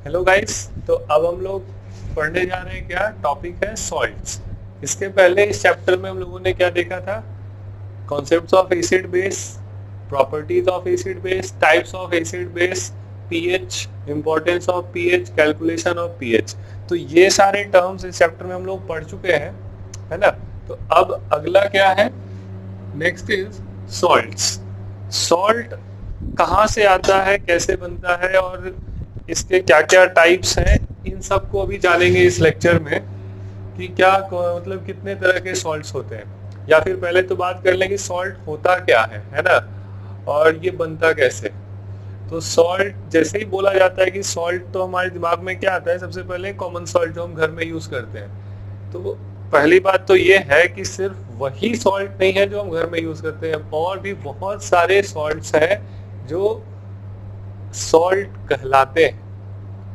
Hello guys. तो अब हम लोग पढ़ने जा रहे हैं, क्या टॉपिक है सॉल्ट्स। इसके पहले इस चैप्टर में हम लोगों ने क्या देखा था? Concepts of acid base, properties of acid base, types of acid base, pH, importance of pH, calculation of pH. तो ये सारे टर्म्स इस चैप्टर में हम लोग पढ़ चुके हैं, है ना। तो अब अगला क्या है? Next is salts. सॉल्ट कहाँ से आता है, कैसे बनता है और इसके क्या क्या टाइप्स हैं, इन सबको अभी जानेंगे इस लेक्चर में कि क्या मतलब कितने तरह के सॉल्ट्स होते हैं। या फिर पहले तो बात कर लें कि सॉल्ट होता क्या है ना, और ये बनता कैसे। तो सॉल्ट जैसे ही बोला जाता है कि सॉल्ट, तो हमारे दिमाग में क्या आता है? सबसे पहले कॉमन सॉल्ट जो हम घर में यूज करते हैं। तो पहली बात तो ये है कि सिर्फ वही सॉल्ट नहीं है जो हम घर में यूज करते हैं, और भी बहुत सारे सॉल्ट्स हैं जो सॉल्ट कहलाते हैं।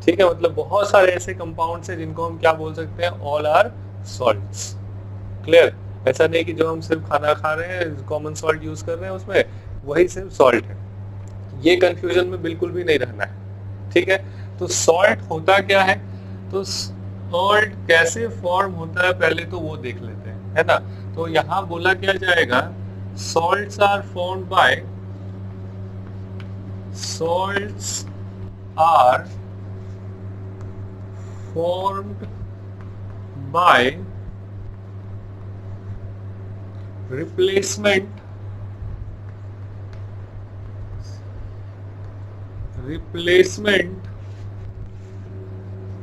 ठीक है, मतलब बहुत सारे ऐसे कंपाउंड्स हैं जिनको हम क्या बोल सकते हैं? All are salts. क्लियर? ऐसा नहीं कि जो हम सिर्फ खाना खा रहे हैं कॉमन सॉल्ट यूज कर रहे हैं उसमें वही सिर्फ सॉल्ट है। ये कंफ्यूजन में बिल्कुल भी नहीं रहना है। ठीक है, तो सॉल्ट होता क्या है, तो सॉल्ट कैसे फॉर्म होता है पहले तो वो देख लेते हैं, है ना। तो यहाँ बोला क्या जाएगा? Salts are formed by salts are formed by replacement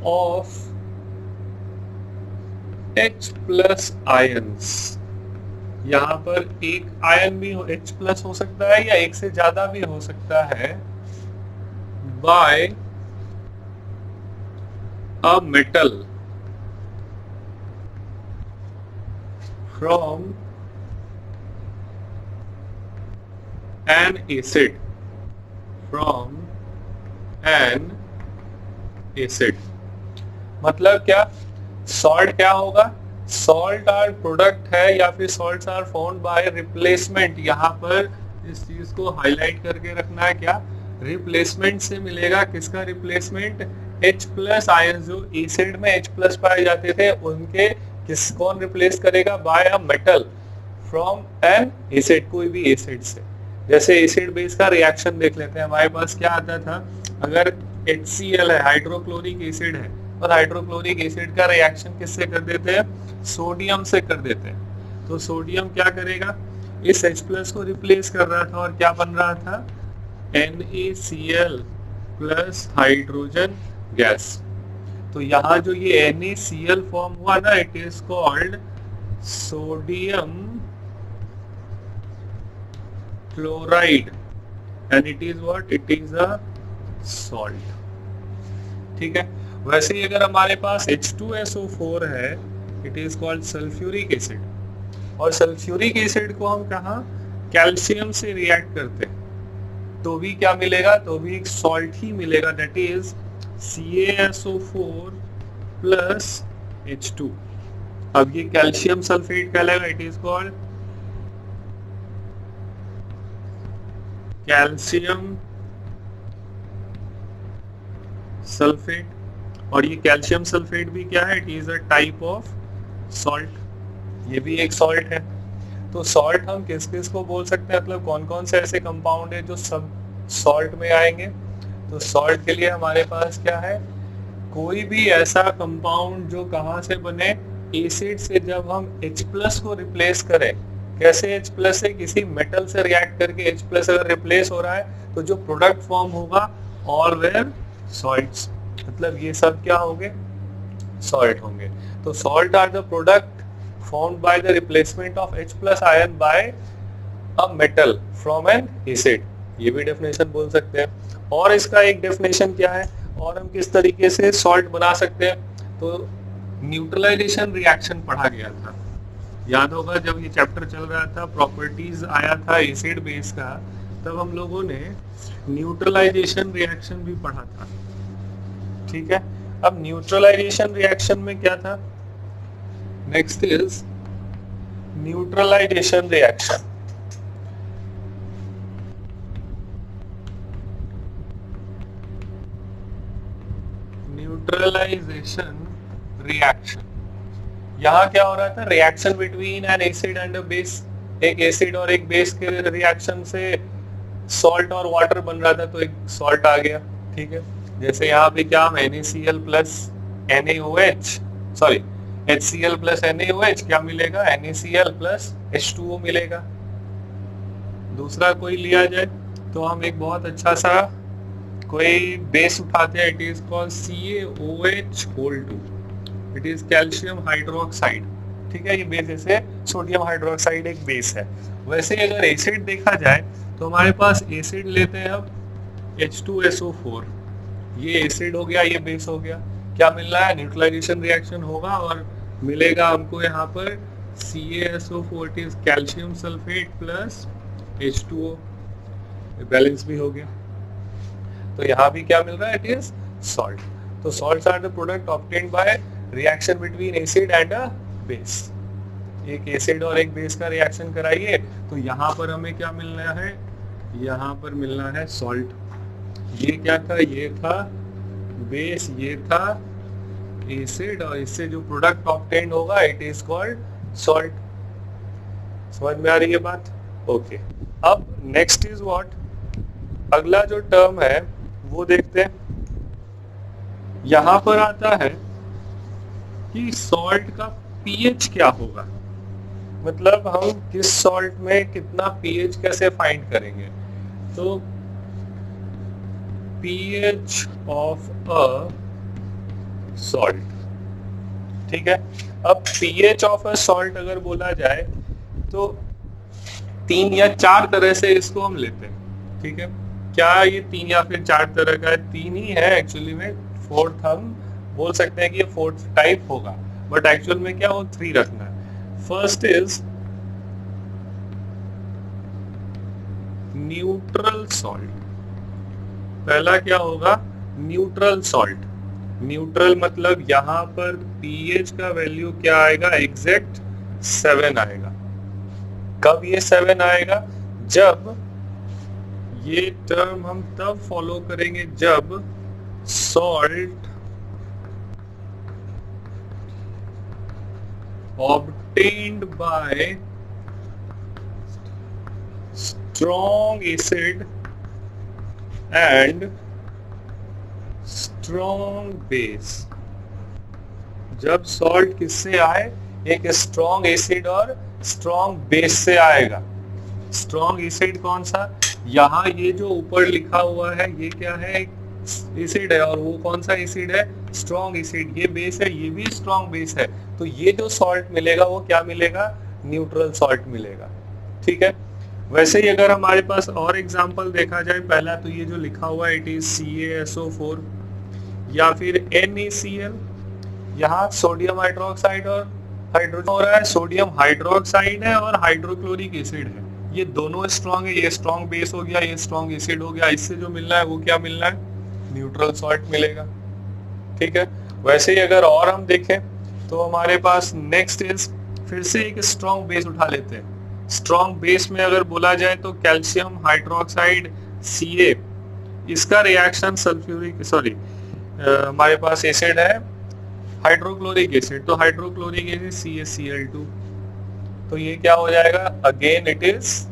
of H plus ions. यहाँ पर एक आयन भी H प्लस हो सकता है या एक से ज्यादा भी हो सकता है, by a metal from an acid, मतलब क्या? सॉल्ट क्या होगा? सॉल्ट आर प्रोडक्ट है या फिर salts are found by replacement. यहाँ पर इस चीज को हाईलाइट करके रखना है, क्या रिप्लेसमेंट से मिलेगा? किसका रिप्लेसमेंट? H plus ion. जो एसिड में H प्लस पाए जाते थे उनके कौन रिप्लेस करेगा? By a metal from an acid, कोई भी एसिड से। जैसे एसिड बेस का रिएक्शन देख लेते हैं। हमारे पास क्या आता था? अगर HCl है, हाइड्रोक्लोरिक एसिड है, और हाइड्रोक्लोरिक एसिड का रिएक्शन किससे कर देते हैं? सोडियम से कर देते हैं। तो सोडियम क्या करेगा? इस H प्लस को रिप्लेस कर रहा था और क्या बन रहा था? NaCl plus hydrogen gas. तो यहाँ जो ये NaCl फॉर्म हुआ ना, it is called sodium chloride and it is what? It is a salt. ठीक है, वैसे ही अगर हमारे पास H2SO4 है, it is called sulphuric acid. और सल्फ्यूरिक एसिड को हम कहा कैल्शियम से रिएक्ट करते हैं तो भी क्या मिलेगा? तो भी एक सॉल्ट ही मिलेगा, that is CaSO4 plus H2। अब ये कैल्शियम सल्फेट कहलाएगा, it is called calcium sulphate. और ये कैल्शियम सल्फेट भी क्या है? It is a type of salt, ये भी एक सॉल्ट है। तो सॉल्ट हम किस किस को बोल सकते हैं, मतलब कौन कौन से ऐसे कंपाउंड है जो सब सॉल्ट में आएंगे? तो सॉल्ट के लिए हमारे पास क्या है? कोई भी ऐसा कंपाउंड जो कहाँ से बने? एसिड से। जब हम H प्लस को रिप्लेस करें, कैसे H प्लस से? किसी मेटल से रिएक्ट करके H प्लस अगर रिप्लेस हो रहा है तो जो प्रोडक्ट फॉर्म होगा ऑल वेर सॉल्ट्स, मतलब ये सब क्या होंगे? सॉल्ट होंगे। तो salt are the product formed by the replacement of H plus ion by a metal from an acid। ये भी डेफिनेशन बोल सकते हैं। और इसका एक डेफिनेशन क्या है, और हम किस तरीके से सॉल्ट बना सकते हैं? तो न्यूट्रलाइजेशन रिएक्शन पढ़ा गया था, याद होगा जब ये चैप्टर चल रहा था, प्रॉपर्टीज आया था एसिड बेस का, तब हम लोगों ने न्यूट्रलाइजेशन रिएक्शन भी पढ़ा था। ठीक है, अब न्यूट्रलाइजेशन रिएक्शन में क्या था? Next is neutralisation reaction. Neutralisation reaction. यहाँ क्या हो रहा था, reaction between an acid and a base, एक एसिड और एक बेस के रिएक्शन से सॉल्ट और वाटर बन रहा था, तो एक सॉल्ट आ गया, ठीक है। जैसे यहाँ पे क्या, हम NaCl plus NaOH, sorry HCl plus NaOH क्या मिलेगा, NaCl प्लस H2O मिलेगा। दूसरा कोई लिया जाए तो हम एक बहुत अच्छा सा कोई बेस उठाते हैं, it is called CaOH2, it is calcium hydroxide, ठीक है। ये बेस जैसे सोडियम हाइड्रोक्साइड एक बेस है। वैसे अगर एसिड देखा जाए तो हमारे पास एसिड लेते हैं हम H2SO4, ये एसिड हो गया, ये बेस हो गया, क्या मिल रहा है, न्यूट्रलाइजेशन रिएक्शन होगा और मिलेगा हमको यहाँ पर CaSO4, it is calcium sulphate plus H2O, balance भी हो गया। तो यहाँ भी क्या मिल रहा है, इट इज सॉल्ट। तो salts are the product obtained by reaction between acid and a base. एक एसिड और एक बेस का रिएक्शन कराइए तो यहाँ पर हमें क्या मिलना है, यहाँ पर मिलना है सॉल्ट। ये क्या था, ये था बेस, ये था एसिड, और इससे जो प्रोडक्ट ऑब्टेन्ड होगा इट इज कॉल्ड सॉल्ट। समझ में आ रही है बात? ओके। अब नेक्स्ट इज व्हाट, अगला जो टर्म है वो देखते हैं। यहां पर आता है कि सॉल्ट का पीएच क्या होगा, मतलब हम किस सॉल्ट में कितना पीएच कैसे फाइंड करेंगे। तो पीएच ऑफ अ सॉल्ट, ठीक है। अब पीएच ऑफ अ सॉल्ट अगर बोला जाए तो 3 या 4 तरह से इसको हम लेते हैं, ठीक है। क्या ये 3 या फिर 4 तरह का है, 3 ही है एक्चुअली में, 4th हम बोल सकते हैं कि ये 4th टाइप होगा, बट एक्चुअल में क्या वो 3 रखना है। First is neutral salt. पहला क्या होगा, न्यूट्रल सॉल्ट। न्यूट्रल मतलब यहां पर पीएच का वैल्यू क्या आएगा, एग्जैक्ट 7 आएगा। कब ये 7 आएगा, जब ये टर्म हम तब फॉलो करेंगे जब salt obtained by strong acid and strong base। जब सॉल्ट किससे आए, एक स्ट्रॉन्ग एसिड और स्ट्रॉन्ग बेस से आएगा। स्ट्रॉन्ग एसिड कौन सा, यहाँ ये जो ऊपर लिखा हुआ है ये क्या है, एसिड है, और वो कौन सा एसिड है, स्ट्रॉन्ग एसिड। ये बेस है, ये भी स्ट्रॉन्ग बेस है, तो ये जो सॉल्ट मिलेगा वो क्या मिलेगा, न्यूट्रल सॉल्ट मिलेगा, ठीक है। वैसे ही अगर हमारे पास और एग्जांपल देखा जाए, पहला तो ये जो लिखा हुआ है इट इज CaSO4 या फिर NaCl, यहाँ सोडियम हाइड्रोक्साइड और हाइड्रोजन हो रहा है, सोडियम हाइड्रोक्साइड है और हाइड्रोक्लोरिक एसिड है, ये दोनों स्ट्रॉन्ग है, ये स्ट्रॉन्ग बेस हो गया, ये स्ट्रॉन्ग एसिड हो गया, इससे जो मिलना है वो क्या मिलना है, न्यूट्रल सॉल्ट मिलेगा, ठीक है। वैसे ही अगर और हम देखें तो हमारे पास नेक्स्ट इज, फिर से एक स्ट्रॉन्ग बेस उठा लेते हैं। स्ट्रॉन्ग बेस में अगर बोला जाए तो कैल्शियम हाइड्रोक्साइड Ca, इसका रिएक्शन सल्फ्यूरिक, सॉरी हमारे पास एसिड है हाइड्रोक्लोरिक एसिड, तो हाइड्रोक्लोरिक एसिड CaCl2, तो ये क्या हो जाएगा, again it is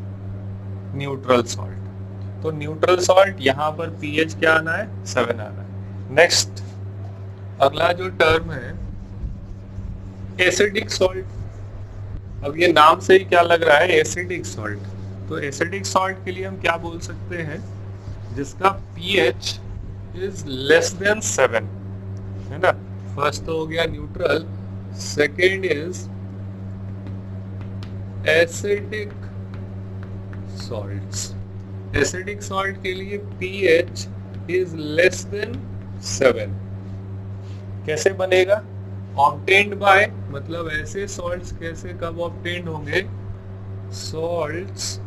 neutral salt. तो न्यूट्रल सॉल्ट यहाँ पर पीएच क्या आना है, 7 आना है। नेक्स्ट अगला जो टर्म है एसिडिक सॉल्ट। अब ये नाम से ही क्या लग रहा है, एसिडिक सॉल्ट। तो एसिडिक सॉल्ट के लिए हम क्या बोल सकते हैं, जिसका pH इज लेस देन 7, है ना। फर्स्ट तो हो गया neutral, second is acidic salts. Acidic salt के लिए pH इज लेस देन 7। कैसे बनेगा, ऑब्टेन्ड बाय, मतलब ऐसे सॉल्ट्स कैसे कब ऑब्टेन्ड होंगे, salts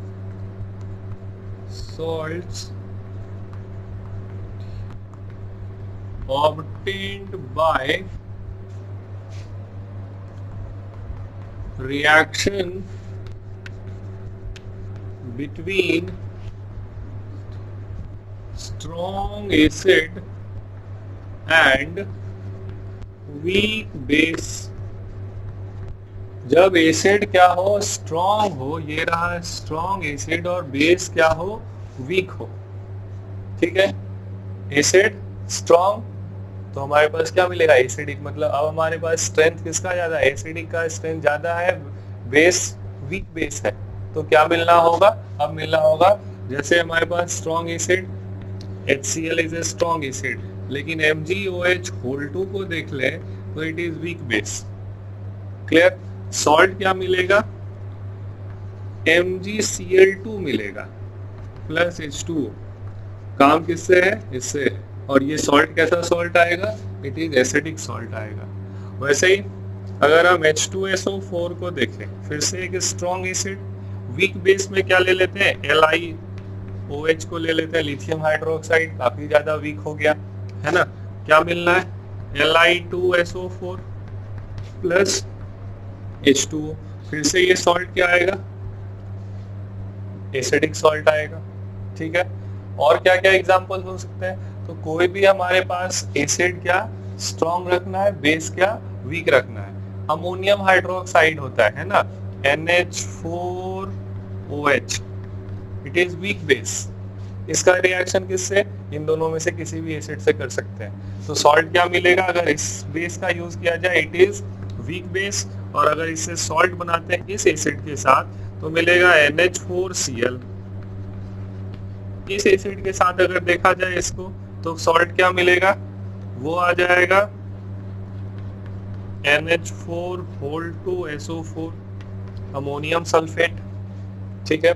obtained by reaction between strong acid and weak base, जब एसिड क्या हो, स्ट्रॉन्ग हो, ये रहा स्ट्रॉन्ग एसिड, और बेस क्या हो, वीक हो। ठीक है, एसिड स्ट्रॉन्ग, तो हमारे पास क्या मिलेगा, एसिडिक, मतलब अब हमारे पास स्ट्रेंथ किसका ज्यादा है, एसिडिक का स्ट्रेंथ ज्यादा है, बेस वीक बेस है, तो क्या मिलना होगा, अब मिलना होगा, जैसे हमारे पास strong acid HCl is a strong acid, लेकिन MgOH होल 2 को देख ले तो it is weak base. Clear, salt क्या मिलेगा, MgCl2 मिलेगा प्लस H2O, काम किससे है, इससे है, और ये सॉल्ट कैसा सॉल्ट आएगा, इट इज एसिडिक सॉल्ट आएगा। वैसे ही अगर हम H2SO4 को देखें, फिर से एक स्ट्रॉन्ग एसिड, वीक बेस में क्या ले लेते हैं, LiOH को ले लेते हैं, लिथियम हाइड्रोक्साइड, काफी ज्यादा वीक हो गया है ना, क्या मिलना है, Li2SO4 प्लस H2O, फिर से ये सॉल्ट क्या आएगा, एसिडिक सॉल्ट आएगा। ठीक है, और क्या क्या एग्जांपल्स हो सकते हैं, तो कोई भी हमारे पास एसिड क्या स्ट्रॉन्ग रखना है, बेस क्या वीक रखना है, अमोनियम हाइड्रोक्साइड होता है ना, NH4OH, it is weak base, इसका रिएक्शन किससे, इन दोनों में से किसी भी एसिड से कर सकते हैं, तो सॉल्ट क्या मिलेगा, अगर इस बेस का यूज किया जाए इट इज वीक बेस, और अगर इससे सॉल्ट बनाते हैं इस एसिड के साथ तो मिलेगा NH4Cl, इस एसिड के साथ अगर देखा जाए इसको तो सॉल्ट क्या मिलेगा, वो आ जाएगा NH4 अमोनियम सल्फेट। ठीक है,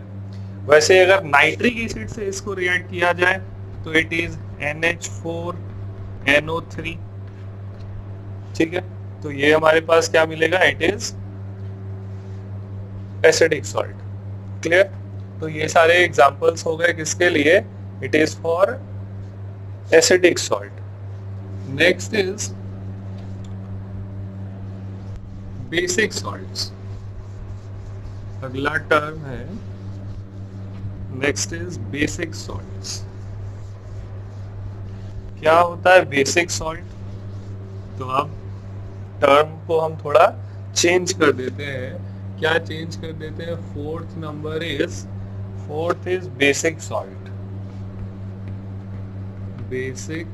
वैसे अगर नाइट्रिक एसिड से इसको रिएक्ट किया जाए तो इट इज NH4NO3। ठीक है, तो ये हमारे पास क्या मिलेगा, it is acidic salt. Clear, तो ये सारे एग्जांपल्स हो गए किसके लिए, it is for acidic salt. Next is basic salts, अगला टर्म है, नेक्स्ट इज बेसिक सॉल्ट्स। क्या होता है बेसिक सॉल्ट, तो अब टर्म को हम थोड़ा चेंज कर देते हैं, क्या चेंज कर देते हैं, fourth is basic salt, basic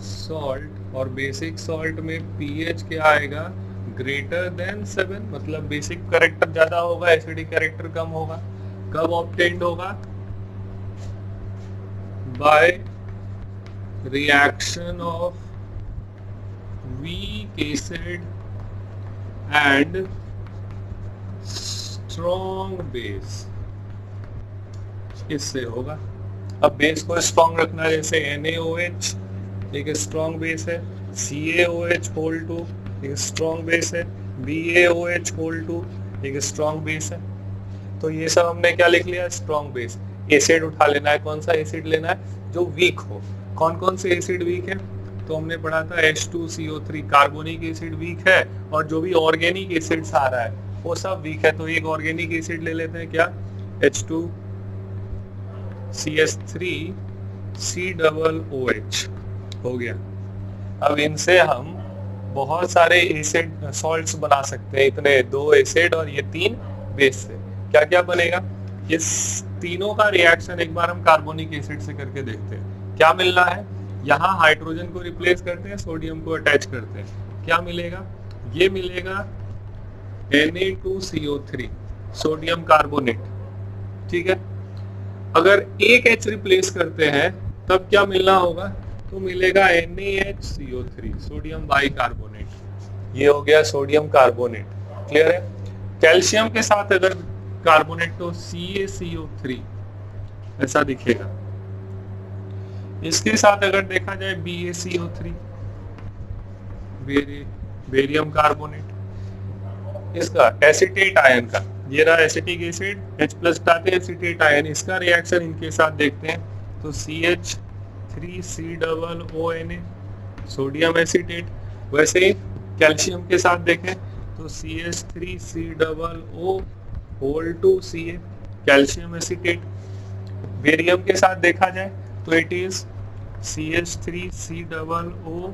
salt, और बेसिक सॉल्ट में pH क्या आएगा, ग्रेटर देन 7, मतलब बेसिक कैरेक्टर ज्यादा होगा, एसिडिक कैरेक्टर कम होगा, कब ऑब्टेन्ड होगा, by reaction of weak acid and strong base, इससे होगा। अब बेस को स्ट्रॉन्ग रखना, जैसे NaOH एक स्ट्रॉन्ग बेस है, CaOH होल 2 एक स्ट्रॉन्ग बेस है, BaOH होल 2 एक स्ट्रॉन्ग बेस है, तो ये सब हमने क्या लिख लिया, स्ट्रॉन्ग बेस। एसिड उठा लेना है, कौन सा एसिड लेना है, जो वीक हो। कौन कौन से एसिड वीक है, तो हमने पढ़ा था H2CO3 कार्बोनिक एसिड वीक है, और जो भी ऑर्गेनिक एसिड्स आ रहा है वो सब वीक है, तो एक ऑर्गेनिक एसिड ले लेते हैं, क्या, H2CH3COOH हो गया। अब इनसे हम बहुत सारे एसिड सॉल्ट्स बना सकते हैं, इतने 2 एसिड और ये 3 बेस से क्या क्या बनेगा, इस तीनों का रिएक्शन एक बार हम कार्बोनिक एसिड से करके देखते हैं, क्या मिलना है, यहाँ हाइड्रोजन को रिप्लेस करते हैं, सोडियम को अटैच करते हैं, क्या मिलेगा, ये मिलेगा Na2CO3 सोडियम कार्बोनेट। ठीक है, अगर एक H रिप्लेस करते हैं तब क्या मिलना होगा, तो मिलेगा NaHCO3 सोडियम बाइकार्बोनेट, ये हो गया सोडियम कार्बोनेट। क्लियर है, कैल्शियम के साथ अगर कार्बोनेट तो CaCO3 ऐसा दिखेगा, इसके साथ अगर देखा जाए BaCO3 बेरियम कार्बोनेट, इसका एसिटेट आयन का, ये रहा एसिटिक एसिड, H प्लस डालते हैं एसिटेट आयन, इसका रिएक्शन इनके साथ देखते हैं, तो CH3COONA सोडियम एसिटेट। वैसे ही कैल्शियम के साथ देखें तो CH3COO whole 2 Ca calcium acetate. Barium के साथ देखा जाए तो it is CH3COO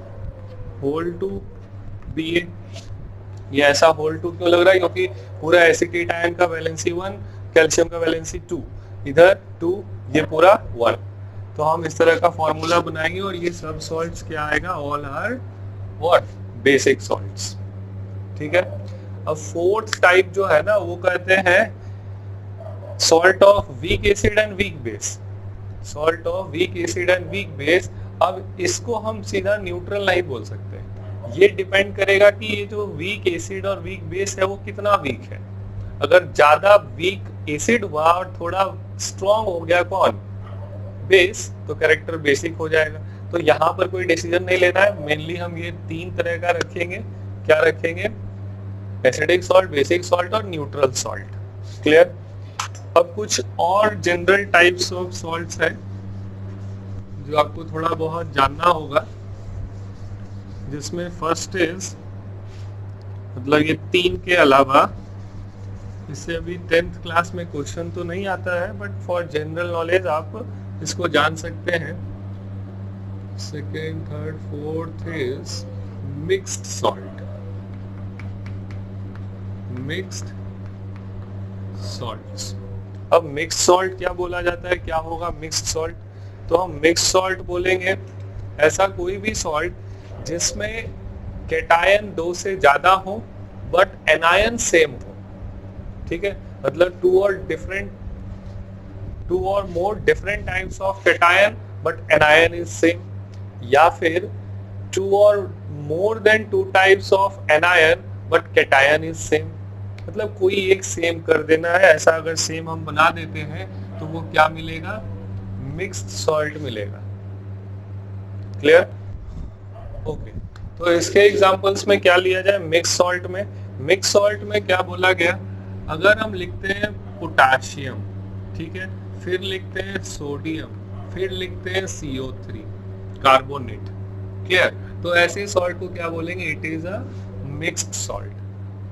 whole 2 Ba। ये ऐसा होल 2 क्यों लग रहा है? क्योंकि पूरा एसिटेट आयन का वैलेंसी 1, कैल्शियम का वैलेंसी 2, इधर 2, ये पूरा 1। तो हम इस तरह का फॉर्मूला बनाएंगे और ये सब सॉल्ट्स क्या आएगा? All are what? Basic salts. ठीक है। अब फोर्थ टाइप जो है ना वो कहते हैं salt of weak acid and weak base. Salt of weak acid and weak base. अब इसको हम सीधा न्यूट्रल नहीं बोल सकते, ये डिपेंड करेगा कि ये जो वीक एसिड और वीक बेस है वो कितना वीक है। अगर ज्यादा वीक एसिड हुआ और थोड़ा स्ट्रॉन्ग हो गया कौन? बेस, तो कैरेक्टर बेसिक हो जाएगा। तो यहाँ पर कोई डिसीजन नहीं लेना है, मेनली हम ये 3 तरह का रखेंगे। क्या रखेंगे? एसिडिक सॉल्ट, बेसिक सॉल्ट और न्यूट्रल सॉल्ट। क्लियर? अब कुछ और जनरल टाइप्स ऑफ सॉल्ट्स है जो आपको थोड़ा बहुत जानना होगा, जिसमें फर्स्ट इज, मतलब ये 3 के अलावा, इससे अभी 10th क्लास में क्वेश्चन तो नहीं आता है, बट फॉर जनरल नॉलेज आप इसको जान सकते हैं। Second, third, fourth is mixed salt. Mixed salts. अब मिक्स्ड सॉल्ट क्या बोला जाता है? क्या होगा मिक्स्ड सॉल्ट? तो हम मिक्स्ड सॉल्ट बोलेंगे ऐसा कोई भी सॉल्ट जिसमें कैटायन 2 से ज्यादा हो बट एनायन सेम हो। ठीक है, मतलब 2 और more different types of cation but anion is same, या फिर 2 और more than 2 types of anion but cation is same. मतलब कोई एक सेम कर देना है, ऐसा अगर सेम हम बना देते हैं तो वो क्या मिलेगा? मिक्स्ड सॉल्ट मिलेगा। क्लियर? ओके, तो इसके एग्जांपल्स में क्या लिया जाए? मिक्स सॉल्ट में, मिक्स सॉल्ट में क्या बोला गया? अगर हम लिखते हैं पोटाशियम, ठीक है, फिर लिखते हैं सोडियम, फिर लिखते हैं CO3 कार्बोनेट। क्लियर? तो ऐसे सॉल्ट को क्या बोलेंगे? It is a mixed salt.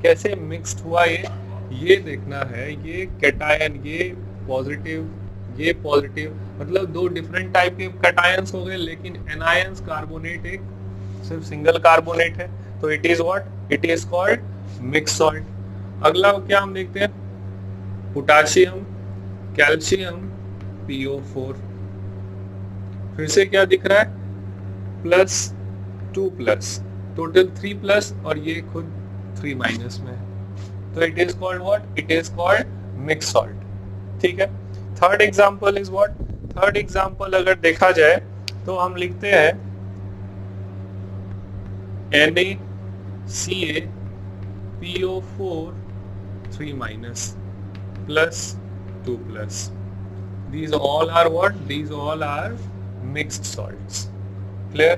कैसे मिक्स्ड हुआ ये देखना है। ये कैटायन, ये पॉजिटिव, ये पॉजिटिव, मतलब 2 डिफरेंट टाइप के कैटायंस हो गए, लेकिन एनायंस कार्बोनेट एक सिर्फ सिंगल कार्बोनेट है, तो it is what? It is called mix salt. अगला क्या हम देखते हैं? Potassium, calcium, PO4। फिर से क्या दिख रहा है? +2+, टोटल 3+, और ये खुद 3- में है, तो it is called what? It is called mix salt. ठीक है। Third example is what? Third example अगर देखा जाए तो हम लिखते हैं NaCA PO4 3- +2+. These all are what? These all are mixed salts. Clear?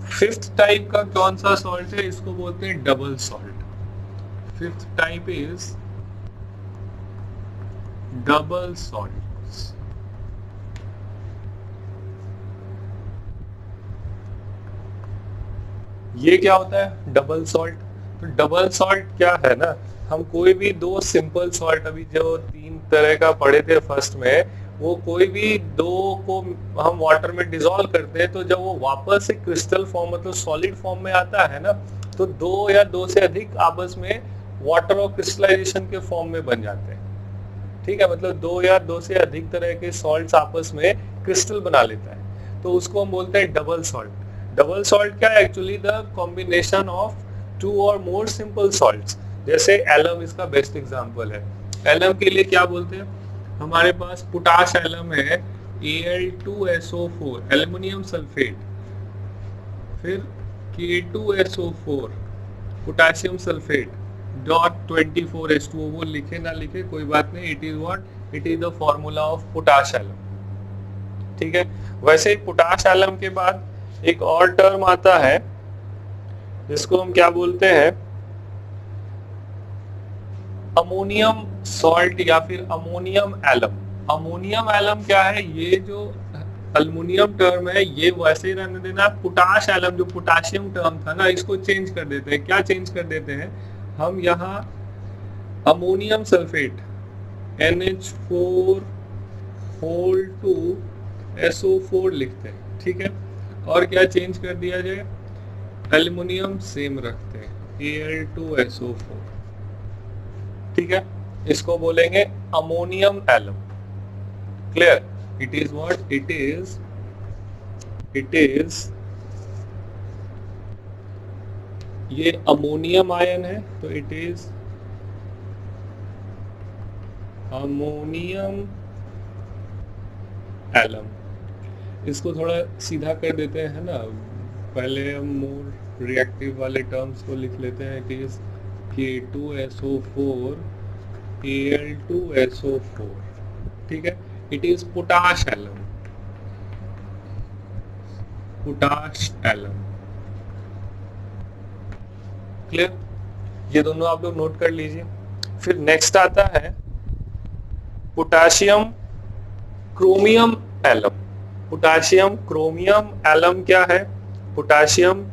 Fifth type का कौन सा सॉल्ट है? इसको बोलते हैं double salt. Fifth type is double salts. ये क्या होता है? Double salt. तो डबल सॉल्ट क्या है ना, हम कोई भी 2 सिंपल सॉल्ट, अभी जो 3 तरह का पढ़े थे फर्स्ट में, वो कोई भी 2 को हम वाटर में डिसॉल्व करते हैं, तो जब वो वापस से क्रिस्टल फॉर्म, मतलब सॉलिड फॉर्म में आता है ना, तो 2 या 2 से अधिक आपस में वाटर और क्रिस्टलाइजेशन के फॉर्म में बन जाते हैं। ठीक है, मतलब 2 या 2 से अधिक तरह के सॉल्ट्स आपस में क्रिस्टल बना लेता है, तो उसको हम बोलते हैं डबल सॉल्ट। डबल सॉल्ट क्या है? एक्चुअली द कॉम्बिनेशन ऑफ 2 और मोर सिंपल सॉल्ट्स। जैसे एलम इसका बेस्ट एग्जांपल है। एलम के लिए क्या बोलते हैं? हमारे पास पोटाश एलम है Al2SO4 एल्युमिनियम सल्फेट, फिर K2SO4 पोटाशियम सल्फेट .24H2O। वो लिखे ना लिखे कोई बात नहीं, it is what? It is the formula of potash alum. ठीक है। वैसे ही पोटाश एलम के बाद एक और टर्म आता है जिसको हम क्या बोलते हैं? अमोनियम सॉल्ट या फिर अमोनियम एलम। अमोनियम एलम क्या है? ये जो अल्युमिनियम टर्म है ये वैसे ही रहने देना। पोटाश एलम जो पोटाशियम टर्म था ना, इसको चेंज कर देते हैं। क्या चेंज कर देते हैं? हम यहाँ ammonium sulphate NH4 whole 2 SO4 लिखते हैं। ठीक है, और क्या चेंज कर दिया जाए? एल्युमिनियम सेम रखते हैं। Al2SO4, ठीक है, इसको बोलेंगे ammonium alum. Clear? It is what? It is ये अमोनियम आयन है, तो इट इज अमोनियम एलम। इसको थोड़ा सीधा कर देते हैं ना, पहले हम मोर रिएक्टिव वाले टर्म्स को लिख लेते हैं। इट इज K2SO4 Al2SO4, ठीक है। It is potash alum, potash alum. Clear? ये दोनों आप लोग नोट कर लीजिए। फिर नेक्स्ट आता है potassium chromium alum. Potassium chromium alum क्या है? पोटाशियम,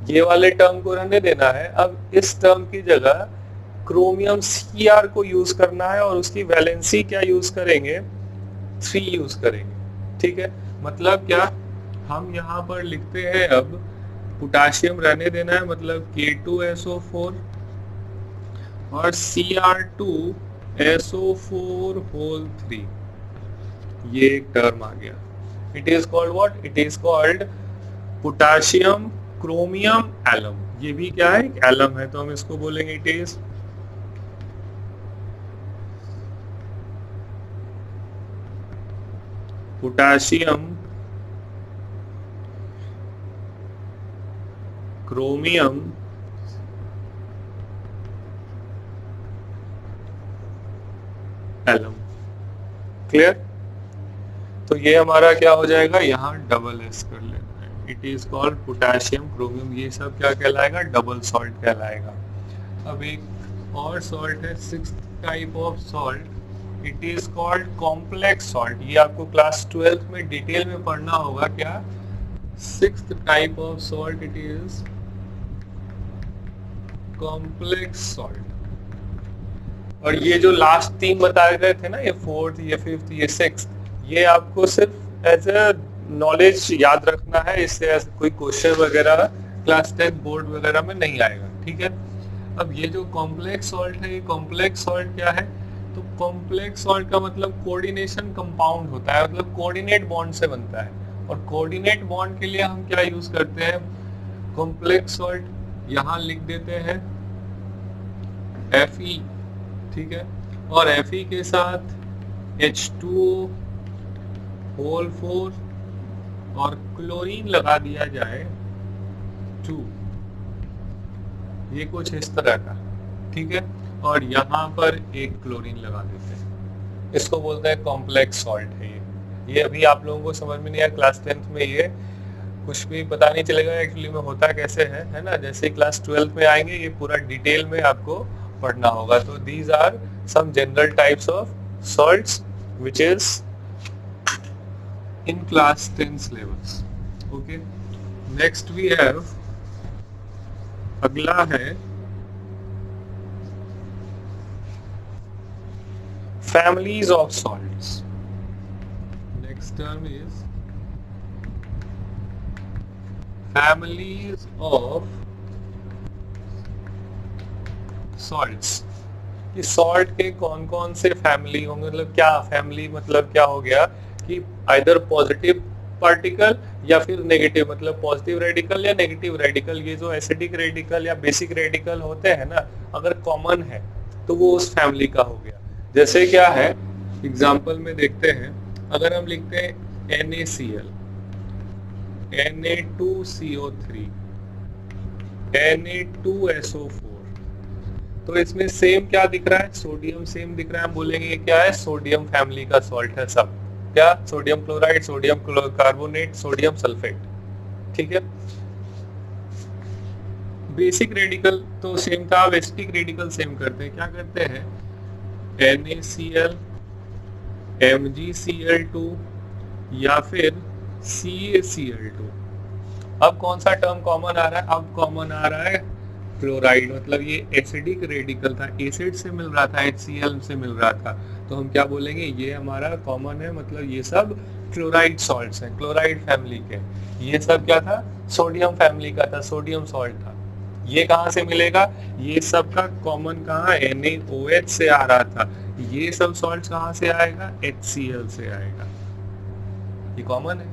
ये वाले टर्म को रहने देना है। अब इस टर्म की जगह क्रोमियम Cr को यूज करना है और उसकी वैलेंसी क्या यूज करेंगे? 3 यूज करेंगे, ठीक है। मतलब क्या, हम यहाँ पर लिखते हैं, अब पोटाशियम रहने देना है, मतलब K2SO4 और Cr2SO4 होल 3, ये एक टर्म आ गया। It is called what? It is called potassium chromium alum. ये भी क्या है? एक एलम है, तो हम इसको बोलेंगे it is potassium chromium alum. Clear? तो ये हमारा क्या हो जाएगा? यहाँ डबल एस कर लेना है। It is called potassium chromium. ये सब क्या कहलाएगा? डबल सॉल्ट कहलाएगा। अब एक और सॉल्ट है, 6th type of salt, it is called complex salt. ये आपको क्लास 12th में डिटेल में पढ़ना होगा। क्या? 6th type of salt, it is complex salt. और ये जो लास्ट 3 बताए गए थे ना, ये 4th, ये 5th, ये 6th, ये आपको सिर्फ एज ए नॉलेज याद रखना है। इससे ऐसे कोई क्वेश्चन वगैरह क्लास 10 बोर्ड वगैरह में नहीं आएगा, ठीक है। अब ये जो कॉम्प्लेक्स सॉल्ट है, ये कॉम्प्लेक्स सॉल्ट क्या है? तो कॉम्प्लेक्स सॉल्ट का मतलब कोऑर्डिनेशन कंपाउंड होता है, मतलब कोऑर्डिनेट बॉन्ड से बनता है। और कोऑर्डिनेट बॉन्ड के लिए हम क्या यूज करते हैं? कॉम्प्लेक्स सॉल्ट यहाँ लिख देते हैं Fe, ठीक है। और Fe के साथ H2O होल 4 और क्लोरीन लगा दिया जाए 2, ये कुछ इस तरह का, ठीक है। और यहाँ पर एक क्लोरीन लगा देते हैं, इसको बोलते हैं कॉम्प्लेक्स सॉल्ट है ये अभी आप लोगों को समझ में नहीं आया क्लास 10th में, ये कुछ भी पता नहीं चलेगा एक्चुअली में होता कैसे है ना। जैसे क्लास 12th में आएंगे ये पूरा डिटेल में आपको पढ़ना होगा। तो these are some general types of salts which is in class 10 syllabus. Okay, next we have, अगला है families of salts. Next term is families of salts. कि सॉल्ट के कौन कौन से फैमिली होंगे, मतलब क्या फैमिली, मतलब क्या हो गया कि आइदर पॉजिटिव पार्टिकल या फिर नेगेटिव, मतलब पॉजिटिव रेडिकल या नेगेटिव रेडिकल। ये जो एसिडिक रेडिकल या बेसिक रेडिकल होते हैं ना, अगर कॉमन है तो वो उस फैमिली का हो गया। जैसे क्या है, एग्जाम्पल में देखते हैं, अगर हम लिखते हैं NaCl, Na2CO3, Na2SO4, तो इसमें सेम क्या दिख रहा है? सोडियम सेम दिख रहा है। हम बोलेंगे ये क्या है? सोडियम फैमिली का सॉल्ट है सब। क्या? Sodium chloride, sodium carbonate, sodium sulphate, ठीक है। बेसिक रेडिकल तो सेम था, एसिडिक रेडिकल सेम करते हैं। क्या करते हैं? NaCl, MgCl2 या फिर CaCl2। अब कौन सा टर्म कॉमन आ रहा है? अब कॉमन आ रहा है क्लोराइड, मतलब ये एसिडिक रेडिकल था, एसिड से मिल रहा था, HCl से मिल रहा था, तो हम क्या बोलेंगे? ये हमारा कॉमन है, मतलब ये सब क्लोराइड सॉल्ट्स हैं, क्लोराइड फैमिली के। ये सब क्या था? सोडियम फैमिली का था, सोडियम सॉल्ट था, ये कहाँ से मिलेगा? ये सब का कॉमन कहाँ NaOH से आ रहा था, ये सब सॉल्ट कहाँ से आएगा? HCl से आएगा, ये कॉमन है।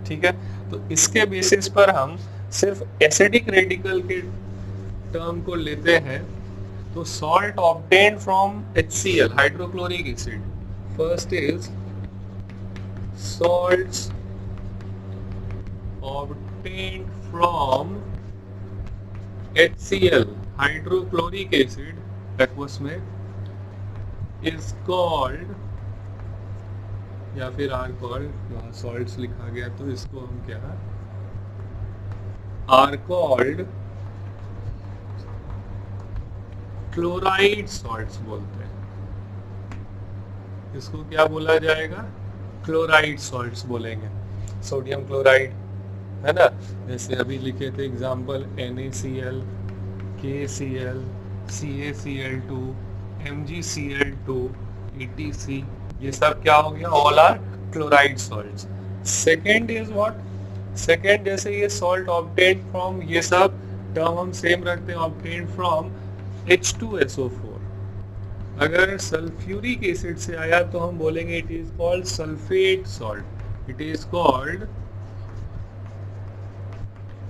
ठीक है, तो इसके बेसिस पर हम सिर्फ एसिडिक रेडिकल के टर्म को लेते हैं। तो salt obtained from HCl, hydrochloric acid, first is salts obtained from HCl, hydrochloric acid aqueous में, is called, या फिर आर कॉल्ड, वहाँ सॉल्ट्स लिखा गया तो इसको हम क्या आर कॉल्ड क्लोराइड सॉल्ट्स बोलते हैं। इसको क्या बोला जाएगा? क्लोराइड सॉल्ट्स बोलेंगे। सोडियम क्लोराइड है ना, जैसे अभी लिखे थे example NaCl, KCl, CaCl2, MgCl2, EtC, ये सब क्या हो गया? All are chloride salts. Second is what? Second जैसे ये सॉल्ट ऑब्टेन्ड फ्रॉम, ये सब टर्म हम सेम रखते हैं, ऑब्टेन्ड फ्रॉम H2SO4। अगर सल्फ्यूरिक एसिड से आया तो हम बोलेंगे it is called sulphate salt, it is called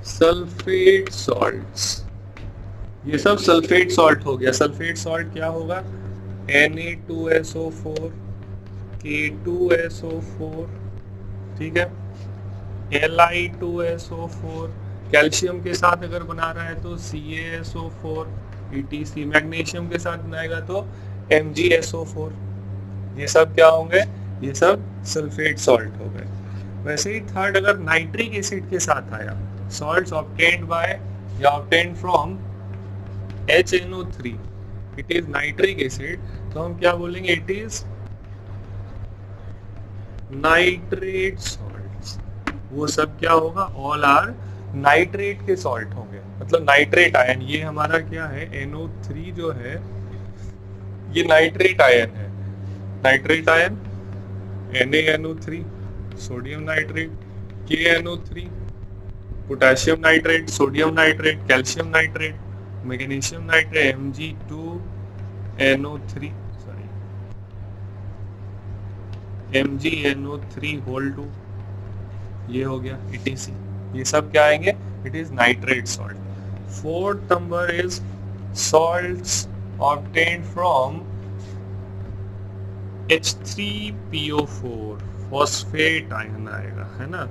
sulphate salts. ये सब सल्फेट सॉल्ट हो गया। सल्फेट सॉल्ट क्या होगा? Na2SO4, K2SO4, ठीक है, Li2SO4, कैल्शियम के साथ अगर बना रहा है तो CaSO4, EtC, मैग्नीशियम के साथ बनाएगा तो MgSO4। ये सब क्या होंगे? ये सब सल्फेट सॉल्ट हो गए। वैसे ही थर्ड, अगर नाइट्रिक एसिड के साथ आया, सॉल्ट्स ऑब्टेन्ड बाय या obtained from HNO3, it is nitric acid, तो हम क्या बोलेंगे? It is nitrate salts. वो सब क्या होगा? ऑल आर नाइट्रेट के सॉल्ट होंगे, मतलब नाइट्रेट आयन। ये हमारा क्या है? NO3 जो है ये नाइट्रेट आयन है, nitrate ion NaNO3, sodium nitrate KNO3, potassium nitrate, sodium nitrate, calcium nitrate, magnesium nitrate MgNO3, sorry MgNO3 ये हो गया EtC। ये सब क्या आएंगे? It is nitrate salt. Fourth number is salts obtained from H3PO4, phosphate ion आएगा, है ना,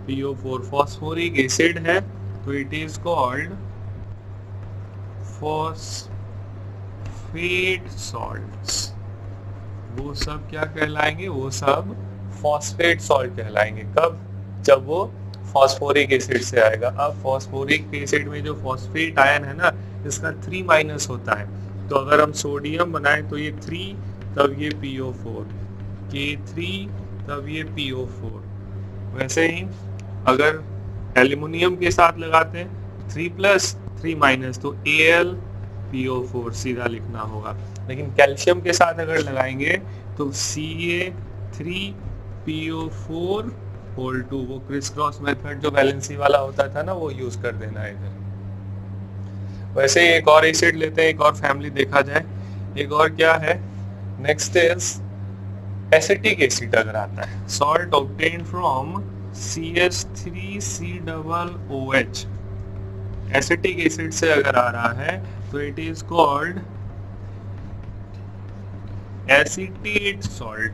PO4 फॉस्फोरिक एसिड है, तो it is called phosphate salts. वो सब क्या कहलाएंगे? वो सब फॉस्फेट सॉल्ट कहलाएंगे। कब? जब वो फॉस्फोरिक एसिड से आएगा। अब फॉस्फोरिक एसिड में जो फॉस्फेट आयन है ना, इसका 3- होता है, तो अगर हम सोडियम बनाए तो ये 3, तब ये PO4, K3, तब ये PO4। वैसे ही अगर एल्युमिनियम के साथ लगाते हैं 3+, 3-, तो AlPO4 सीधा लिखना होगा। लेकिन कैल्शियम के साथ अगर लगाएंगे तो Ca3PO4 होल 2, वो क्रिस क्रॉस मेथड जो वैलेंसी वाला होता था ना, वो यूज कर देना है इधर। वैसे एक और एसिड लेते हैं, एक और फैमिली देखा जाए, एक और क्या है? Next is acetic acid. अगर आता है salt obtained from CH3COOH, acetic acid से अगर आ रहा है तो it is called acetate salt.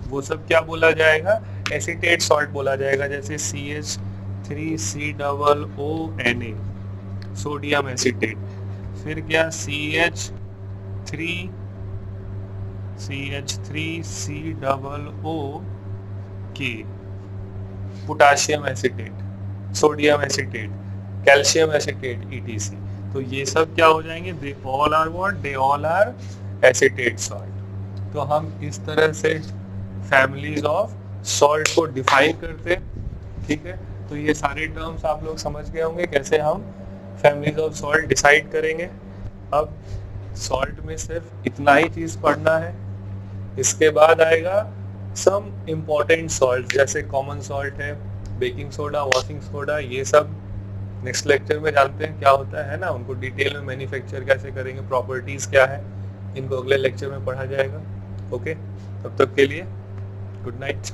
वो सब क्या बोला जाएगा? एसीटेट सॉल्ट बोला जाएगा। जैसे CH3COONA, सोडियम एसीटेट, फिर क्या CH3COOK, potassium acetate, sodium acetate, calcium acetate, EtC। तो ये सब क्या हो जाएंगे? They all are what? They all are acetate salt. तो हम इस तरह से फैमिलीज ऑफ सॉल्ट को डिफाइन करते हैं। ठीक है, तो ये सारे टर्म्स आप लोग समझ गए होंगे कैसे हम फैमिलीज ऑफ सॉल्ट डिसाइड करेंगे। अब सॉल्ट में सिर्फ इतना ही चीज पढ़ना है। इसके बाद आएगा सम इम्पोर्टेंट सॉल्ट, जैसे कॉमन सॉल्ट है, बेकिंग सोडा, वॉशिंग सोडा, ये सब नेक्स्ट लेक्चर में जानते हैं क्या होता है ना, उनको डिटेल में मैन्युफैक्चर कैसे करेंगे, प्रॉपर्टीज क्या है, इनको अगले लेक्चर में पढ़ा जाएगा। ओके, तब तक के लिए गुड नाइट।